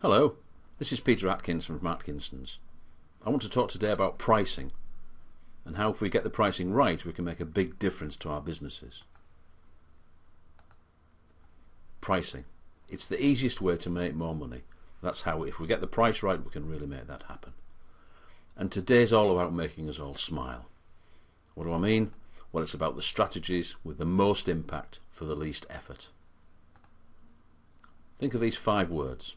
Hello, this is Peter Atkins from Atkinsons. I want to talk today about pricing and how if we get the pricing right we can make a big difference to our businesses. Pricing. It's the easiest way to make more money. That's how, if we get the price right, we can really make that happen. And today's all about making us all smile. What do I mean? Well, it's about the strategies with the most impact for the least effort. Think of these 5 words: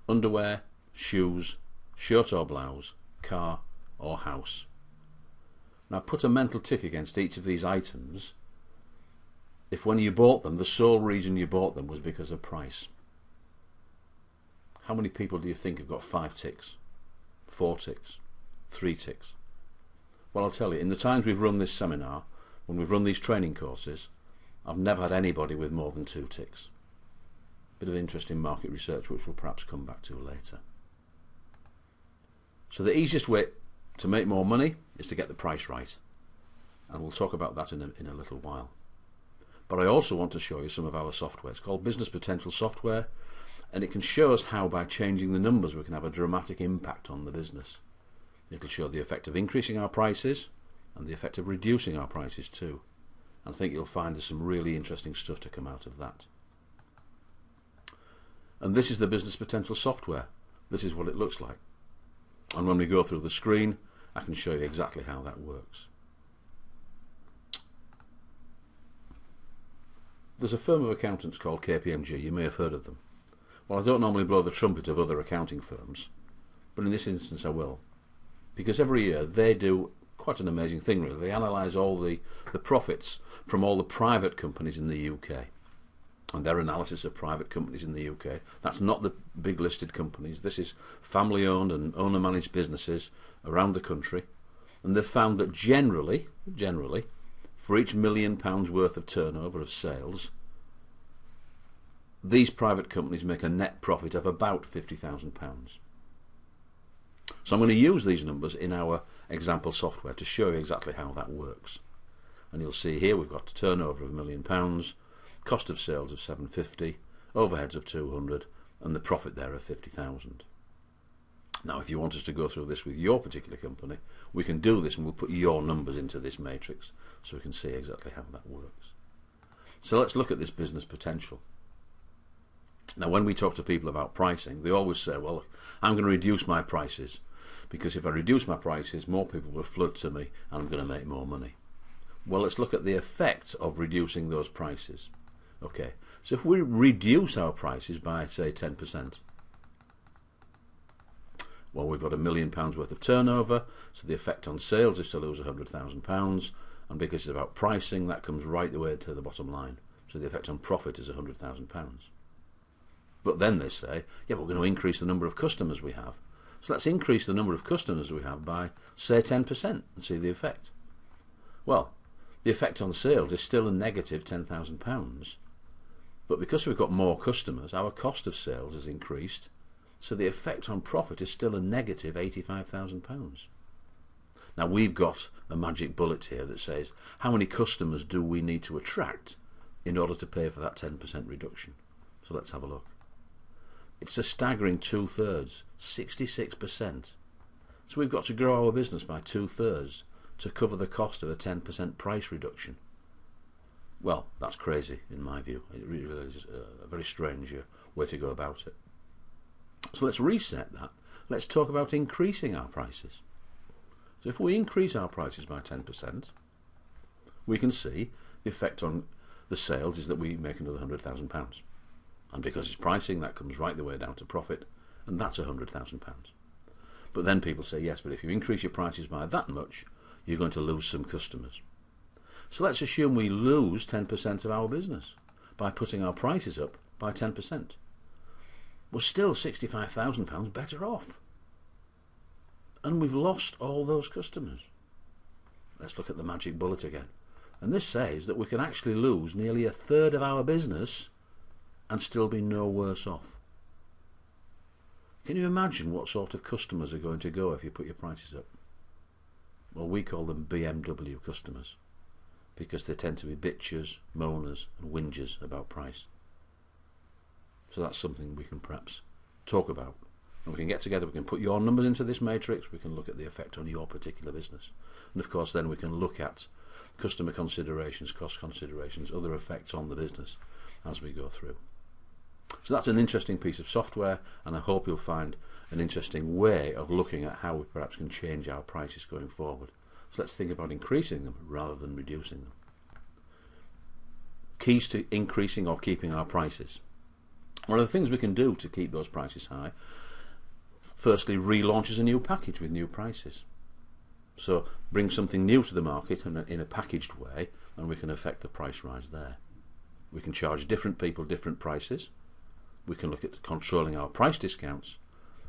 underwear, shoes, shirt or blouse, car or house. Now put a mental tick against each of these items if when you bought them, the sole reason you bought them was because of price. How many people do you think have got 5 ticks, 4 ticks, 3 ticks? Well, I'll tell you, in the times we've run this seminar, when we've run these training courses, I've never had anybody with more than 2 ticks. Bit of interesting market research which we'll perhaps come back to later. So the easiest way to make more money is to get the price right, and we'll talk about that in a little while. But I also want to show you some of our software. It's called Business Potential Software, and it can show us how by changing the numbers we can have a dramatic impact on the business. It'll show the effect of increasing our prices and the effect of reducing our prices too. And I think you'll find there's some really interesting stuff to come out of that. And this is the Business Potential Software. This is what it looks like. And when we go through the screen, I can show you exactly how that works. There's a firm of accountants called KPMG. You may have heard of them. Well, I don't normally blow the trumpet of other accounting firms, but in this instance I will. Because every year they do quite an amazing thing really. They analyse all the profits from all the private companies in the UK. And their analysis of private companies in the UK, that's not the big listed companies. This is family owned and owner managed businesses around the country. And they've found that generally, for each £1 million worth of turnover of sales, these private companies make a net profit of about £50,000. So I'm going to use these numbers in our example software to show you exactly how that works. And you'll see here we've got a turnover of £1 million, cost of sales of 750, overheads of 200, and the profit there of 50,000. Now if you want us to go through this with your particular company, we can do this and we'll put your numbers into this matrix so we can see exactly how that works. So let's look at this business potential. Now when we talk to people about pricing, they always say, well, I'm going to reduce my prices because if I reduce my prices, more people will flood to me and I'm going to make more money. Well, let's look at the effect of reducing those prices. Okay, so if we reduce our prices by, say, 10%, well, we've got £1 million worth of turnover, so the effect on sales is to lose £100,000, and because it's about pricing, that comes right the way to the bottom line. So the effect on profit is £100,000. But then they say, yeah, we're going to increase the number of customers we have. So let's increase the number of customers we have by, say, 10% and see the effect. Well, the effect on sales is still a negative £10,000. But because we've got more customers, our cost of sales has increased, so the effect on profit is still a negative £85,000. Now we've got a magic bullet here that says how many customers do we need to attract in order to pay for that 10% reduction. So let's have a look. It's a staggering 2/3, 66%. So we've got to grow our business by 2/3 to cover the cost of a 10% price reduction. Well, that's crazy in my view. It really is a very strange way to go about it. So let's reset that. Let's talk about increasing our prices. So if we increase our prices by 10%, we can see the effect on the sales is that we make another £100,000. And because it's pricing, that comes right the way down to profit, and that's £100,000. But then people say, yes, but if you increase your prices by that much, you're going to lose some customers. So let's assume we lose 10% of our business by putting our prices up by 10%. We're still £65,000 better off. And we've lost all those customers. Let's look at the magic bullet again. And this says that we can actually lose nearly 1/3 of our business and still be no worse off. Can you imagine what sort of customers are going to go if you put your prices up? Well, we call them BMW customers, because they tend to be bitchers, moaners and whingers about price. So that's something we can perhaps talk about. And we can get together, we can put your numbers into this matrix, we can look at the effect on your particular business. And of course then we can look at customer considerations, cost considerations, other effects on the business as we go through. So that's an interesting piece of software, and I hope you'll find an interesting way of looking at how we perhaps can change our prices going forward. So let's think about increasing them rather than reducing them. Keys to increasing or keeping our prices. One of the things we can do to keep those prices high, firstly, relaunches a new package with new prices. So bring something new to the market in a packaged way, and we can affect the price rise there. We can charge different people different prices. We can look at controlling our price discounts,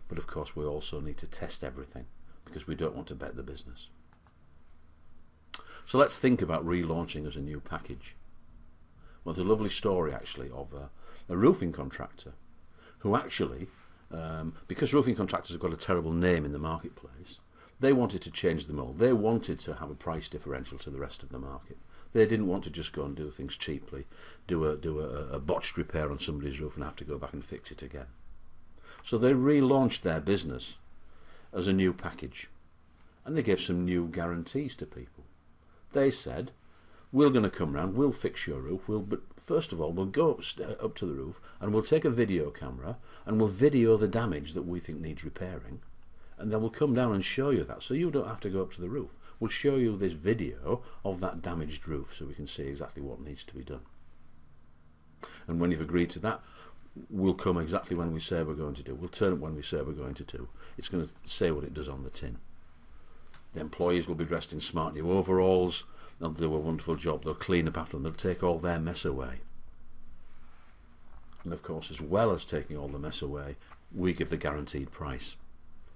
but of course we also need to test everything because we don't want to bet the business. So let's think about relaunching as a new package. Well, there's a lovely story actually of a roofing contractor who actually, because roofing contractors have got a terrible name in the marketplace, they wanted to change the mould. They wanted to have a price differential to the rest of the market. They didn't want to just go and do things cheaply, do a botched repair on somebody's roof and have to go back and fix it again. So they relaunched their business as a new package, and they gave some new guarantees to people. They said, we're going to come round, we'll fix your roof, but first of all we'll go up to the roof and we'll take a video camera and we'll video the damage that we think needs repairing, and then we'll come down and show you that, so you don't have to go up to the roof. We'll show you this video of that damaged roof so we can see exactly what needs to be done. And when you've agreed to that, we'll come exactly when we say we're going to do. We'll turn up when we say we're going to do. It's going to say what it does on the tin. The employees will be dressed in smart new overalls. They'll do a wonderful job. They'll clean up after them. They'll take all their mess away. And of course, as well as taking all the mess away, we give the guaranteed price.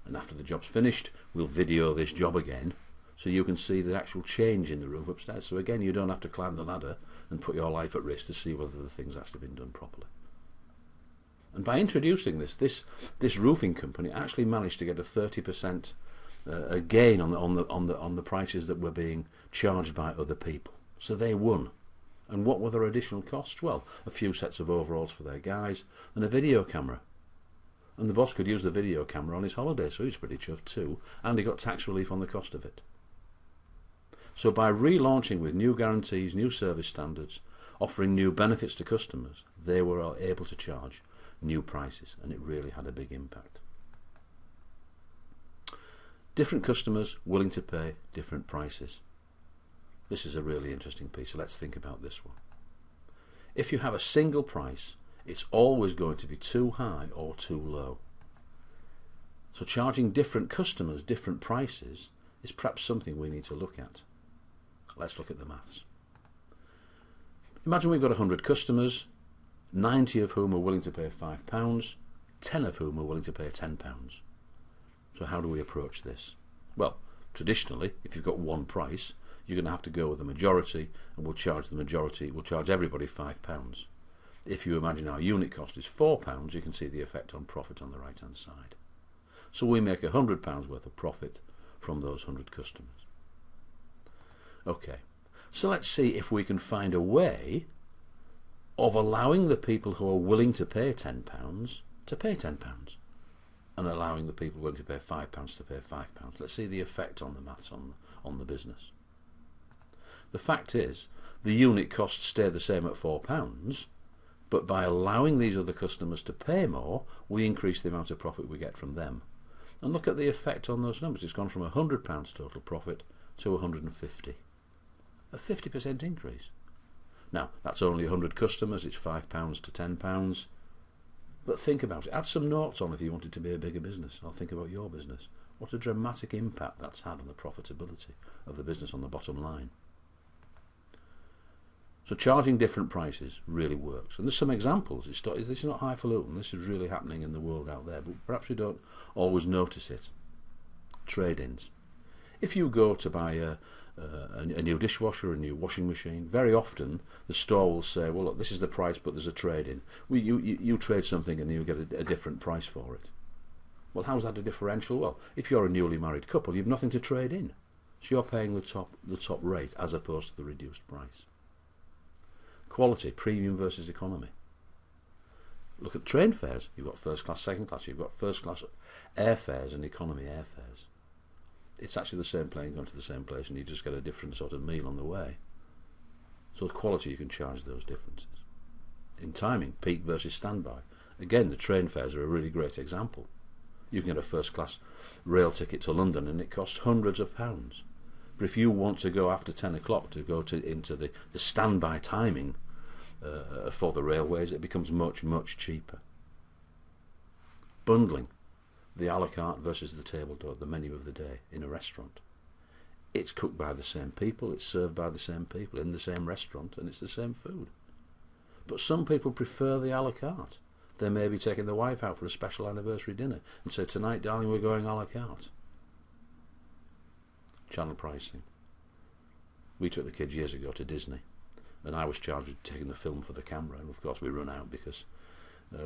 And after the job's finished, we'll video this job again, so you can see the actual change in the roof upstairs. So again, you don't have to climb the ladder and put your life at risk to see whether the thing's actually been done properly. And by introducing this roofing company actually managed to get a 30% gain on the prices that were being charged by other people. So they won. And what were their additional costs? Well, a few sets of overalls for their guys and a video camera. And the boss could use the video camera on his holiday, so he's pretty chuffed too, and he got tax relief on the cost of it. So by relaunching with new guarantees, new service standards, offering new benefits to customers, they were able to charge new prices, and it really had a big impact. Different customers willing to pay different prices. This is a really interesting piece, so let's think about this one. If you have a single price, it's always going to be too high or too low. So charging different customers different prices is perhaps something we need to look at. Let's look at the maths. Imagine we've got 100 customers, 90 of whom are willing to pay £5, 10 of whom are willing to pay £10. So how do we approach this? Well, traditionally, if you've got one price, you're going to have to go with the majority, and we'll charge everybody £5. If you imagine our unit cost is £4, you can see the effect on profit on the right hand side. So we make £100 worth of profit from those 100 customers. Okay, so let's see if we can find a way of allowing the people who are willing to pay £10 to pay £10, and allowing the people willing to pay £5 to pay £5. Let's see the effect on the maths on the business. The fact is, the unit costs stay the same at £4, but by allowing these other customers to pay more, we increase the amount of profit we get from them. And look at the effect on those numbers. It's gone from £100 total profit to £150. A 50% increase. Now, that's only 100 customers, it's £5 to £10. But think about it. Add some notes on if you want it to be a bigger business, or think about your business. What a dramatic impact that's had on the profitability of the business on the bottom line. So charging different prices really works. And there's some examples. This is not highfalutin. This is really happening in the world out there, but perhaps we don't always notice it. Trade-ins. If you go to buy a new dishwasher, a new washing machine, very often the store will say, well, look, this is the price, but there's a trade-in. You trade something and you get a different price for it. Well, how's that a differential? Well, if you're a newly married couple, you've nothing to trade in. So you're paying the top rate as opposed to the reduced price. Quality, premium versus economy. Look at train fares. You've got first class, second class. You've got first class airfares and economy airfares. It's actually the same plane going to the same place, and you just get a different sort of meal on the way. So the quality, you can charge those differences. In timing, peak versus standby. Again, the train fares are a really great example. You can get a first class rail ticket to London and it costs hundreds of pounds. But if you want to go after 10 o'clock to go into the standby timing for the railways, it becomes much, much cheaper. Bundling. The a la carte versus the table d'hôte, the menu of the day in a restaurant. It's cooked by the same people, it's served by the same people in the same restaurant, and it's the same food. But some people prefer the a la carte. They may be taking the wife out for a special anniversary dinner and say, tonight, darling, we're going a la carte. Channel pricing. We took the kids years ago to Disney, and I was charged with taking the film for the camera, and of course we run out because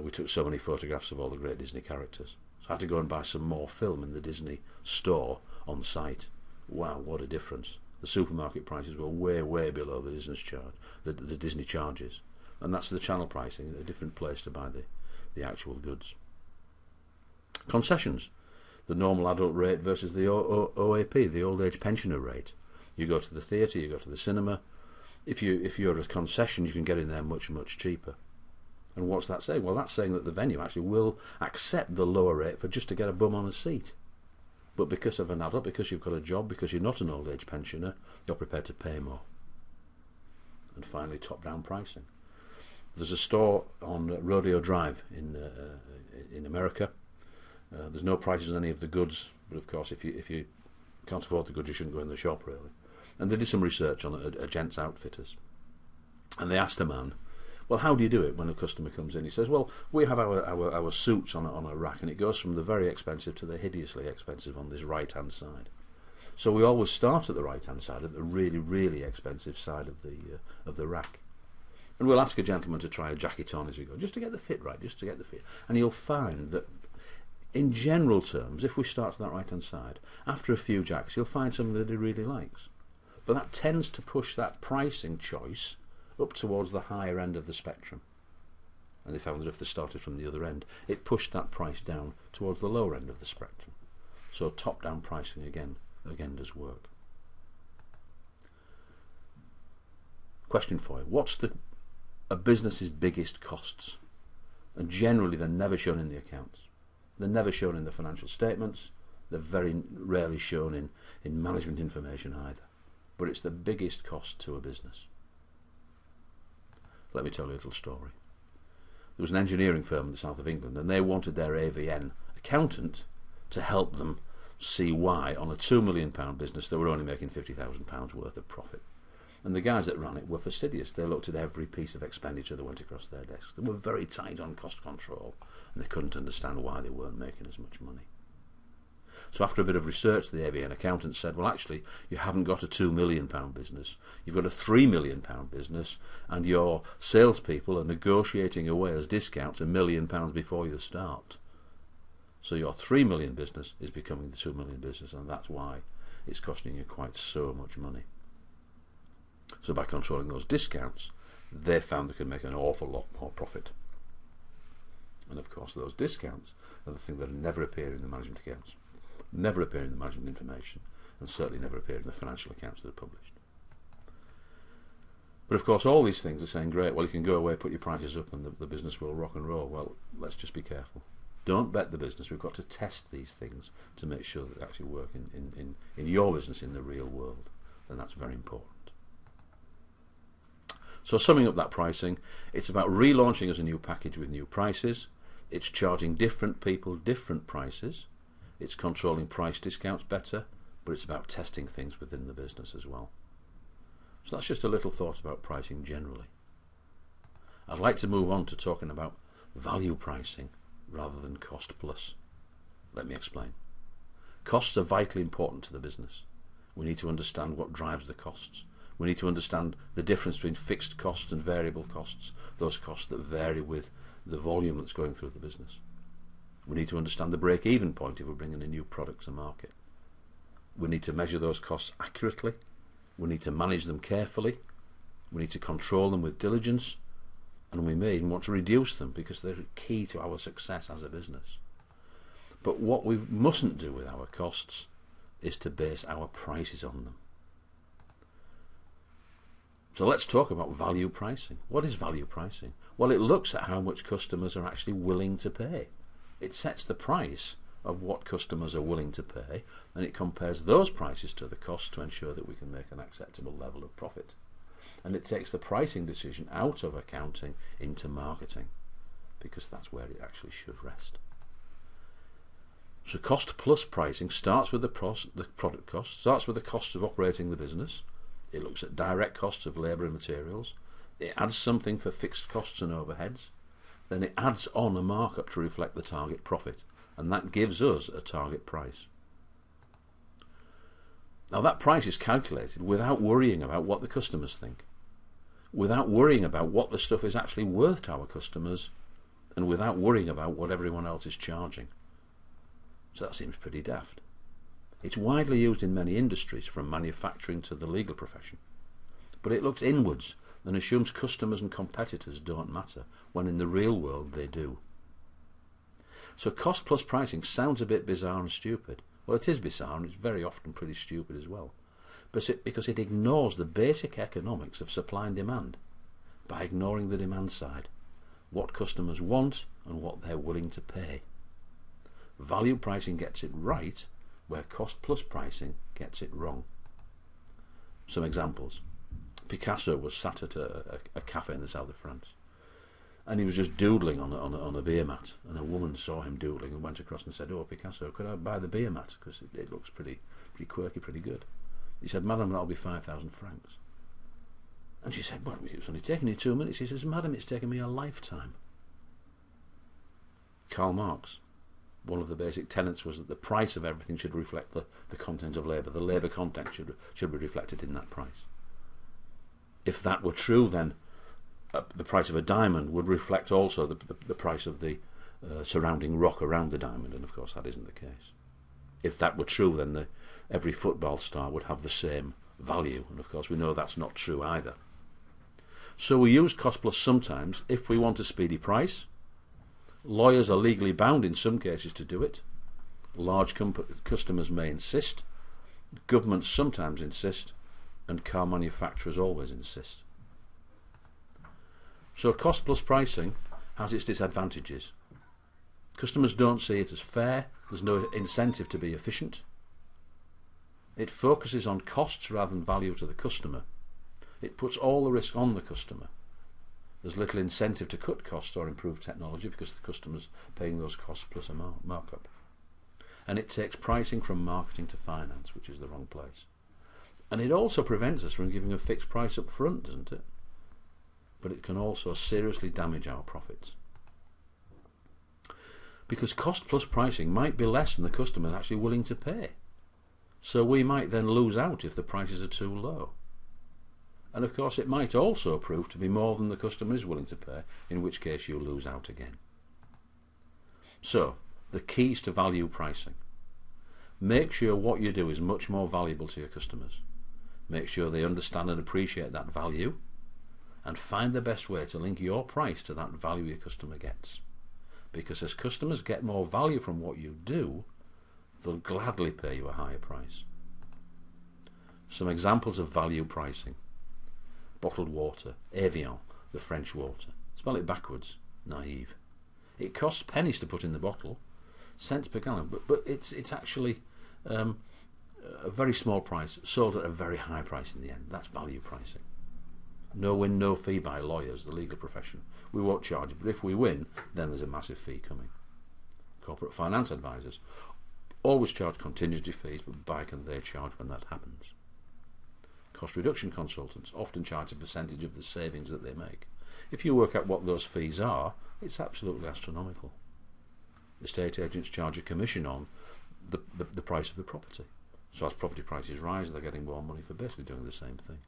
we took so many photographs of all the great Disney characters. So I had to go and buy some more film in the Disney store on site. Wow, what a difference. The supermarket prices were way, way below the Disney charges. And that's the channel pricing, a different place to buy the actual goods. Concessions. The normal adult rate versus the OAP, the old age pensioner rate. You go to the theatre, you go to the cinema. If you're a concession, you can get in there much, much cheaper. And what's that saying? Well, that's saying that the venue actually will accept the lower rate for just to get a bum on a seat. But because of an adult, because you've got a job, because you're not an old age pensioner, you're prepared to pay more. And finally, top-down pricing. There's a store on Rodeo Drive in America. There's no prices on any of the goods, but of course, if you can't afford the goods, you shouldn't go in the shop, really. And they did some research on a gents outfitters, and they asked a man, well, how do you do it when a customer comes in? He says, well, we have our suits on a rack, and it goes from the very expensive to the hideously expensive on this right-hand side. So we always start at the right-hand side, at the really, really expensive side of the rack. And we'll ask a gentleman to try a jacket on as we go, just to get the fit right, just to get the fit. And you'll find that, in general terms, if we start to that right-hand side, after a few jacks, you'll find something that he really likes. But that tends to push that pricing choice up towards the higher end of the spectrum. And they found that if they started from the other end, it pushed that price down towards the lower end of the spectrum. So top-down pricing again does work. Question for you. What's a business's biggest costs? And generally they're never shown in the accounts. They're never shown in the financial statements. They're very rarely shown in management information either. But it's the biggest cost to a business. Let me tell you a little story. There was an engineering firm in the south of England, and they wanted their AVN accountant to help them see why, on a £2 million business, they were only making £50,000 worth of profit. And the guys that ran it were fastidious. They looked at every piece of expenditure that went across their desks. They were very tight on cost control, and they couldn't understand why they weren't making as much money. So after a bit of research, the AVN accountant said, well, actually, you haven't got a £2 million business. You've got a £3 million business, and your salespeople are negotiating away as discounts £1 million before you start. So your £3 million business is becoming the £2 million business, and that's why it's costing you quite so much money. So by controlling those discounts, they found they could make an awful lot more profit. And of course, those discounts are the thing that never appear in the management accounts. Never appear in the management information, and certainly never appear in the financial accounts that are published. But of course all these things are saying, great, well, you can go away, put your prices up, and the business will rock and roll. Well, let's just be careful. Don't bet the business. We've got to test these things to make sure that they actually work in your business in the real world, and that's very important. So summing up that pricing, it's about relaunching as a new package with new prices. It's charging different people different prices. It's controlling price discounts better, but it's about testing things within the business as well. So that's just a little thought about pricing generally. I'd like to move on to talking about value pricing rather than cost plus. Let me explain. Costs are vitally important to the business. We need to understand what drives the costs. We need to understand the difference between fixed costs and variable costs, those costs that vary with the volume that's going through the business. We need to understand the break-even point if we're bringing a new product to market. We need to measure those costs accurately. We need to manage them carefully. We need to control them with diligence. and we may even want to reduce them because they're key to our success as a business. But what we mustn't do with our costs is to base our prices on them. So let's talk about value pricing. What is value pricing? Well, it looks at how much customers are actually willing to pay. It sets the price of what customers are willing to pay, and it compares those prices to the costs to ensure that we can make an acceptable level of profit. And it takes the pricing decision out of accounting into marketing, because that's where it actually should rest. So cost plus pricing starts with the product cost, starts with the costs of operating the business. It looks at direct costs of labour and materials. It adds something for fixed costs and overheads. Then it adds on a markup to reflect the target profit, and that gives us a target price. Now that price is calculated without worrying about what the customers think, without worrying about what the stuff is actually worth to our customers, and without worrying about what everyone else is charging. So that seems pretty daft. It's widely used in many industries, from manufacturing to the legal profession. But it looks inwards and assumes customers and competitors don't matter, when in the real world they do. So cost plus pricing sounds a bit bizarre and stupid. Well, it is bizarre, and it's very often pretty stupid as well. Because it ignores the basic economics of supply and demand by ignoring the demand side, what customers want and what they're willing to pay. Value pricing gets it right, where cost plus pricing gets it wrong. Some examples. Picasso was sat at a cafe in the south of France, and he was just doodling on a beer mat, and a woman saw him doodling and went across and said, "Oh, Picasso, could I buy the beer mat? Because it looks pretty quirky, pretty good." He said, "Madam, that'll be 5,000 francs. And she said, "Well, it's only taken you 2 minutes." He says, "Madam, it's taken me a lifetime." Karl Marx, one of the basic tenets was that the price of everything should reflect the content of labour. The labour content should be reflected in that price. If that were true, then the price of a diamond would reflect also the price of the surrounding rock around the diamond, and of course that isn't the case. If that were true, then every football star would have the same value, and of course we know that's not true either. So we use cost plus sometimes if we want a speedy price. Lawyers are legally bound in some cases to do it. Large customers may insist. Governments sometimes insist, and car manufacturers always insist. So cost plus pricing has its disadvantages. Customers don't see it as fair. There's no incentive to be efficient. It focuses on costs rather than value to the customer. It puts all the risk on the customer. There's little incentive to cut costs or improve technology because the customer's paying those costs plus a markup. And it takes pricing from marketing to finance, which is the wrong place. And it also prevents us from giving a fixed price up front, doesn't it? But it can also seriously damage our profits. Because cost plus pricing might be less than the customer is actually willing to pay. So we might then lose out if the prices are too low. And of course it might also prove to be more than the customer is willing to pay, in which case you lose out again. So, the keys to value pricing. Make sure what you do is much more valuable to your customers. Make sure they understand and appreciate that value, and find the best way to link your price to that value your customer gets. Because as customers get more value from what you do, they'll gladly pay you a higher price. Some examples of value pricing. Bottled water, Evian, the French water. Spell it backwards, naive. It costs pennies to put in the bottle, cents per gallon, but it's actually a very small price, sold at a very high price in the end. That's value pricing. No win, no fee by lawyers, the legal profession. We won't charge it, but if we win, then there's a massive fee coming. Corporate finance advisors always charge contingency fees, but by can they charge when that happens? Cost reduction consultants often charge a percentage of the savings that they make. If you work out what those fees are, it's absolutely astronomical. Estate agents charge a commission on the price of the property. So as property prices rise, they're getting more money for basically doing the same thing.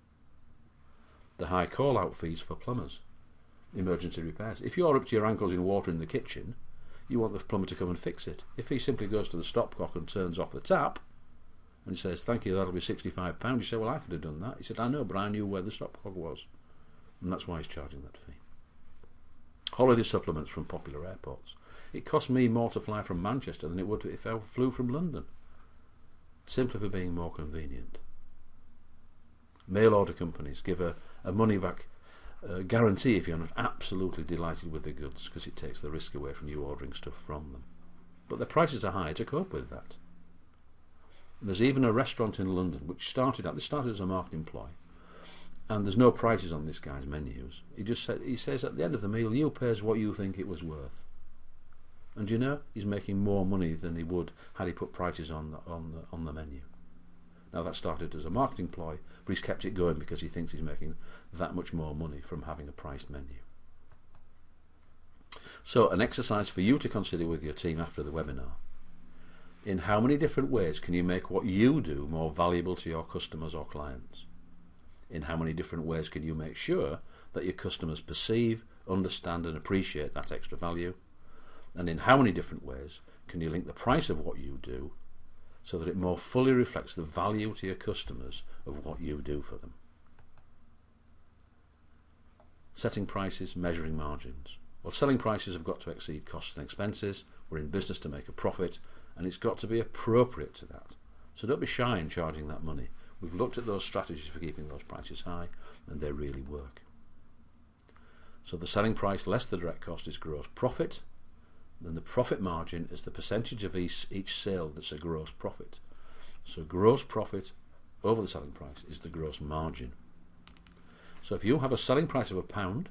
The high call-out fees for plumbers. Emergency repairs. If you're up to your ankles in water in the kitchen, you want the plumber to come and fix it. If he simply goes to the stopcock and turns off the tap, and he says, "Thank you, that'll be £65. You say, "Well, I could have done that." He said, "I know, but I knew where the stopcock was." And that's why he's charging that fee. holiday supplements from popular airports. It costs me more to fly from Manchester than it would if I flew from London, simply for being more convenient. Mail order companies give a money back guarantee if you're not absolutely delighted with the goods, because it takes the risk away from you ordering stuff from them. But the prices are high to cope with that. There's even a restaurant in London which started as a marketing ploy, and there's no prices on this guy's menus. He says at the end of the meal, you pays what you think it was worth. And you know, he's making more money than he would had he put prices on the menu. Now that started as a marketing ploy, but he's kept it going because he thinks he's making that much more money from having a priced menu. So an exercise for you to consider with your team after the webinar: in how many different ways can you make what you do more valuable to your customers or clients? In how many different ways can you make sure that your customers perceive, understand and appreciate that extra value? And in how many different ways can you link the price of what you do so that it more fully reflects the value to your customers of what you do for them? Setting prices, measuring margins. Well, selling prices have got to exceed costs and expenses. We're in business to make a profit, and it's got to be appropriate to that. So don't be shy in charging that money. We've looked at those strategies for keeping those prices high, and they really work. So the selling price less the direct cost is gross profit. Then the profit margin is the percentage of each sale that's a gross profit. So gross profit over the selling price is the gross margin. So if you have a selling price of £1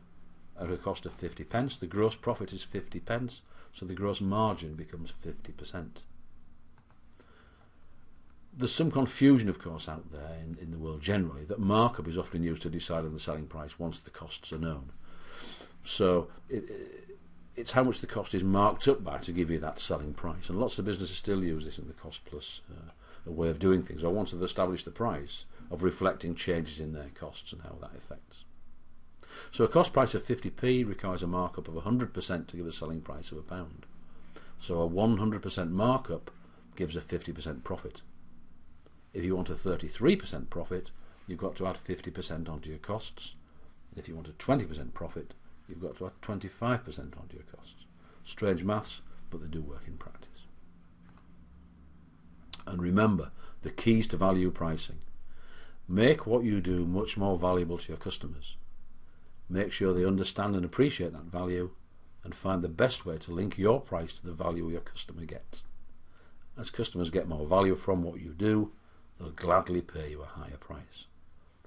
at a cost of 50 pence, the gross profit is 50 pence, so the gross margin becomes 50%. There's some confusion, of course, out there in the world generally, that markup is often used to decide on the selling price once the costs are known. So it's how much the cost is marked up by to give you that selling price. And lots of businesses still use this in the cost plus way of doing things, or once they've established the price, of reflecting changes in their costs and how that affects. So a cost price of 50p requires a markup of 100% to give a selling price of £1. So a 100% markup gives a 50% profit. If you want a 33% profit, you've got to add 50% onto your costs. And if you want a 20% profit, you've got to add 25% onto your costs. Strange maths, but they do work in practice. And remember, the keys to value pricing. Make what you do much more valuable to your customers. Make sure they understand and appreciate that value, and find the best way to link your price to the value your customer gets. As customers get more value from what you do, they'll gladly pay you a higher price.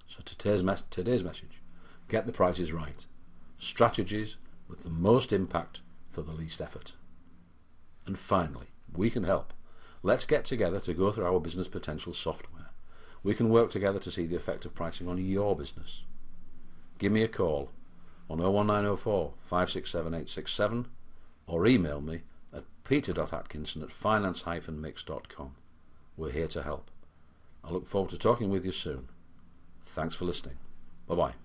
So today's message: get the prices right. Strategies with the most impact for the least effort. And finally, we can help. Let's get together to go through our business potential software. We can work together to see the effect of pricing on your business. Give me a call on 01904 567 867 or email me at peter.atkinson@finance-mix.com. We're here to help. I look forward to talking with you soon. Thanks for listening. Bye-bye.